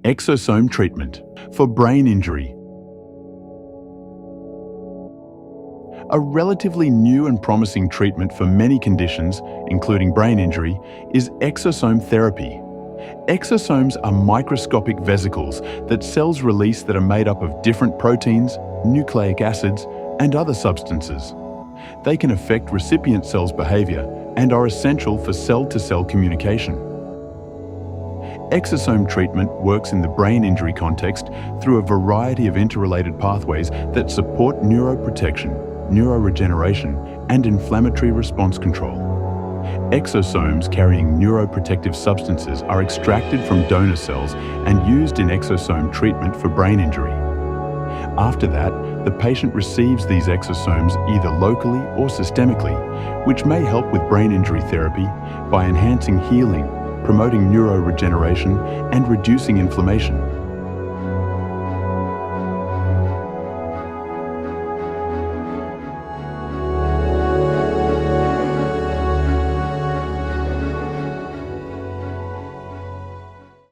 Exosome treatment for brain injury. A relatively new and promising treatment for many conditions, including brain injury, is exosome therapy. Exosomes are microscopic vesicles that cells release that are made up of different proteins, nucleic acids, and other substances. They can affect recipient cells' behavior and are essential for cell-to-cell communication. Exosome treatment works in the brain injury context through a variety of interrelated pathways that support neuroprotection, neuro-regeneration, and inflammatory response control. Exosomes carrying neuroprotective substances are extracted from donor cells and used in exosome treatment for brain injury. After that, the patient receives these exosomes either locally or systemically, which may help with brain injury therapy by enhancing healing, promoting neuroregeneration, and reducing inflammation,